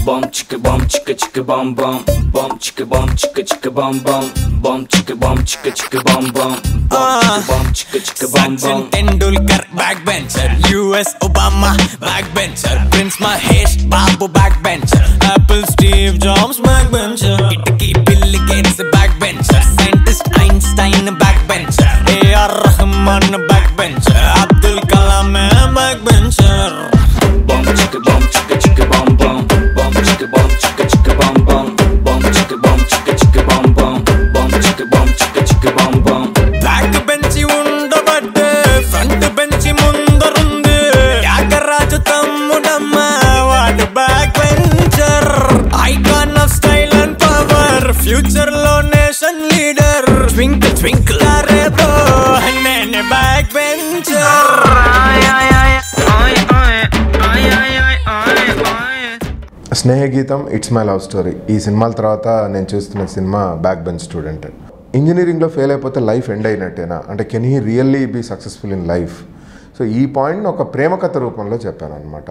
bum chicka chicka bum bum, bum chicka chicka bum bum, bum chicka bum bum, bum chicka bum bum. Sachin Tendulkar backbencher, US Obama backbencher, Prince Mahesh Babu backbencher, Apple Steve Jobs backbencher, Itaki Bill Gates backbencher, scientist Einstein backbencher, A.R. Rahman backbencher, Abdul Kalam backbencher. Bum chicka bum bum, bum chicka bum bum, bum chicka bum bum, bum chicka bum bum. Back bench undabadde, front bench mundarundi, Yagaraju tammudamma vaadu backbencher. Icon of style and power, future lo nation leader, twinkle twinkle are bro, nene backbencher. స్నేహ గీతం it's my love story ఈ సినిమాల తర్వాత నేను చూస్తున్న cinema back bench student. ఇంజనీరింగ్లో fail అయిపోతే life end అయినట్టేనా, అంటే can he really be successful in life? So ఈ పాయింట్ని ఒక ప్రేమ కథ రూపంలో చెప్పాను అనమాట.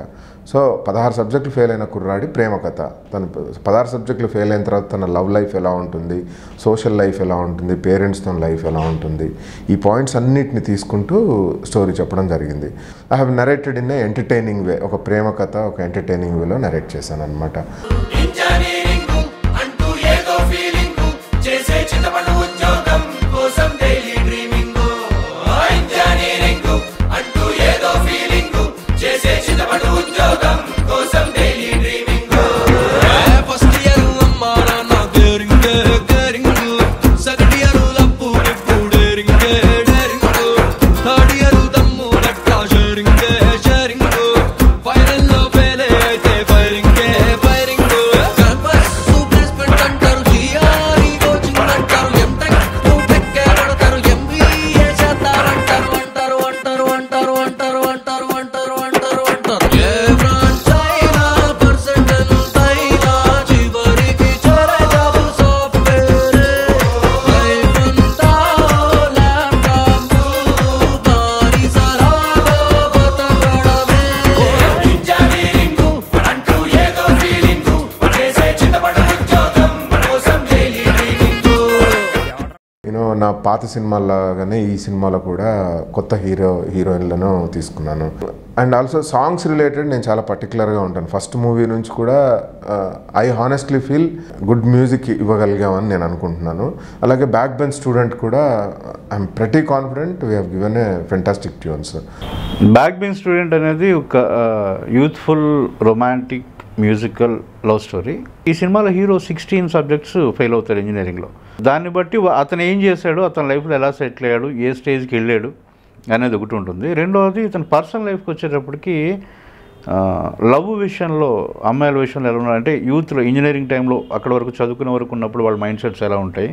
సో 16 సబ్జెక్టులు ఫెయిల్ అయిన కుర్రాడి ప్రేమ కథ. తను 16 సబ్జెక్టులు ఫెయిల్ అయిన తర్వాత తన లవ్ లైఫ్ ఎలా ఉంటుంది, సోషల్ లైఫ్ ఎలా ఉంటుంది, పేరెంట్స్తో లైఫ్ ఎలా ఉంటుంది, ఈ పాయింట్స్ అన్నిటిని తీసుకుంటూ స్టోరీ చెప్పడం జరిగింది. I have narrated in a entertaining way. ఒక ప్రేమ కథ ఒక ఎంటర్టైనింగ్ వేలో నరేట్ చేశాను అనమాట. నా పాత సినిమాలాగానే ఈ సినిమాలో కూడా కొత్త హీరోయిన్లను తీసుకున్నాను. అండ్ ఆల్సో సాంగ్స్ రిలేటెడ్ నేను చాలా పర్టికులర్గా ఉంటాను. ఫస్ట్ మూవీ నుంచి కూడా I honestly feel good music ఇవ్వగలిగామని నేను అనుకుంటున్నాను. అలాగే బ్యాక్ బెంచ్ స్టూడెంట్ కూడా I'm pretty confident we have given a fantastic tunes. Back bench student అనేది ఒక youthful romantic musical love story. ఈ సినిమాలో హీరో 16 సబ్జెక్ట్స్ ఫెయిల్ అవుతాడు ఇంజనీరింగ్లో. దాన్ని బట్టి అతను ఏం చేశాడు, అతని లైఫ్లో ఎలా సెటిల్ అయ్యాడు, ఏ స్టేజ్కి వెళ్ళాడు అనేది ఒకటి ఉంటుంది. రెండవది ఇతను పర్సనల్ లైఫ్కి వచ్చేటప్పటికి లవ్ విషయంలో, అమ్మాయిల విషయంలో ఎలా ఉన్నారంటే యూత్లో ఇంజనీరింగ్ టైంలో అక్కడ వరకు చదువుకునే వరకు ఉన్నప్పుడు వాళ్ళ మైండ్ సెట్స్ ఎలా ఉంటాయి,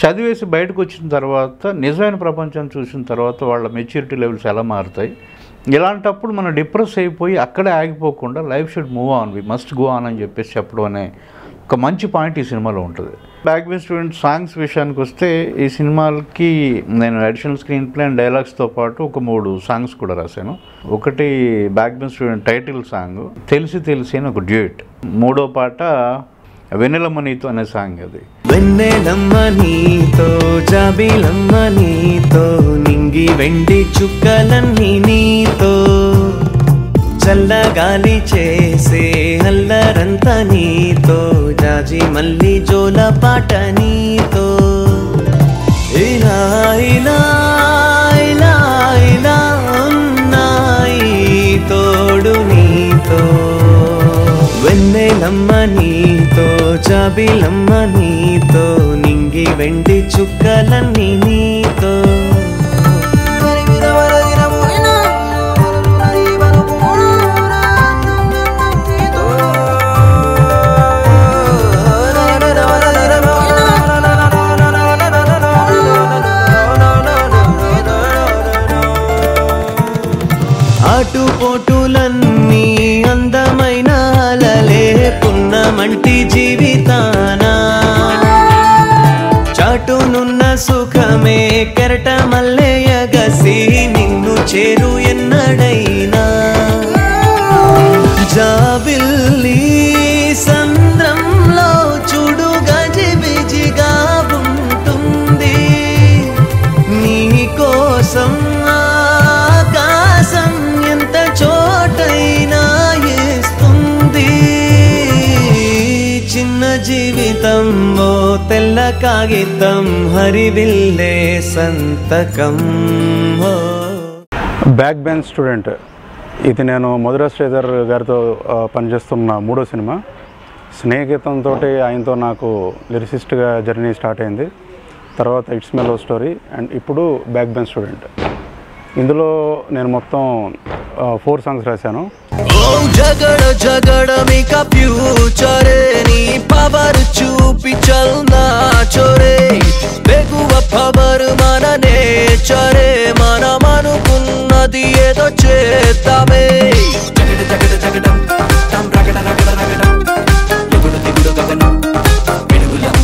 చదివేసి బయటకు వచ్చిన తర్వాత నిజమైన ప్రపంచాన్ని చూసిన తర్వాత వాళ్ళ మెచ్యూరిటీ లెవెల్స్ ఎలా మారుతాయి. ఇలాంటప్పుడు మనం డిప్రెస్ అయిపోయి అక్కడే ఆగిపోకుండా life should move on, we must go on అని చెప్పేసి చెప్పడం అనే ఒక మంచి పాయింట్ ఈ సినిమాలో ఉంటుంది. బ్యాక్ బెంచ్ స్టూడెంట్ సాంగ్స్ విషయానికి వస్తే ఈ సినిమాకి నేను అడిషనల్ స్క్రీన్ ప్లే అండ్ డైలాగ్స్తో పాటు ఒక 3 సాంగ్స్ కూడా రాశాను. ఒకటి back bench student title song తెలిసి తెలిసి అని ఒక డ్యూయట్. 3వ పాట వెన్నెలమ్మ నీతో అనే సాంగ్. అది వెన్నెలమ్మ నీతో జాబిలమ్మ నీతో నింగి వెండి చుక్కలన్నీ నీతో చల్లగాలి చేసే అల్లరంతా నీతో జాజి మల్లి జోల పాట నీతో ఇలా ఇలా ఇలా ఇలా ఉన్నాయి తోడు నీతో వెన్నెలమ్మ నీతో జాబిలమ్మ నీతో నింగి వెండి చుక్కలన్నీ నీతో ఆటుపోటులన్నీ అందమైన అలలే పున్నమంటి జీవితానా చాటునున్న సుఖమే కెరట మల్లె ఎగసి నిన్ను చేరు ఎన్నడైనా జాబిల్లి కాగితం హరివిల్లే సంతకం. బ్యాక్ బెంచ్ స్టూడెంట్ ఇది నేను మధుర శ్రీధర్ గారితో పనిచేస్తున్న 3వ సినిమా. స్నేహగీతంతో ఆయనతో నాకు లిరిసిస్ట్గా జర్నీ స్టార్ట్ అయింది. తర్వాత it's my love story and ఇప్పుడు బ్యాక్ బెంచ్ స్టూడెంట్. ఇందులో నేను మొత్తం 4 సాంగ్స్ రాశాను. జగడ జగడ మీక ఫ్యూచరే నీ పవర్ చూపి చల్నా చోరే బెగువ పవర్ మన నేచరే మనం అనుకున్నది ఏదో చేద్దామే. జగడ జగడ జగడం తం రగడ రగడ రగడం ఎగుడు దిగుడు గగనం వెలుగులం.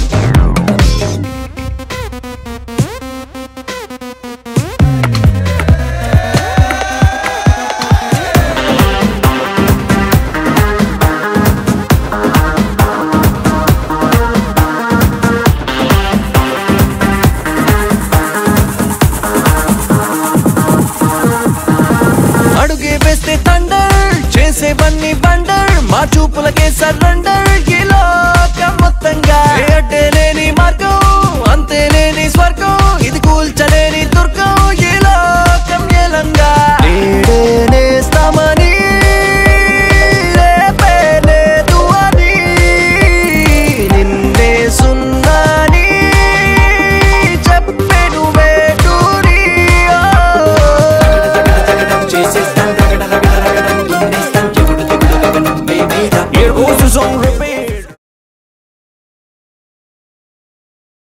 చేసేవన్నీ బండర్ మా చూపులకే సరెండర్. ఈ లోకం మొత్తంగా అడ్డే లేని మార్గం అంతే లేని స్వర్గం ఇది కూల్చలేని దుర్గం. ఈ లోకం ఏలంగా నేస్తామని రేపే లేదు అని నిన్నే సున్నాని చెప్పెను Veturi. Here goes the song.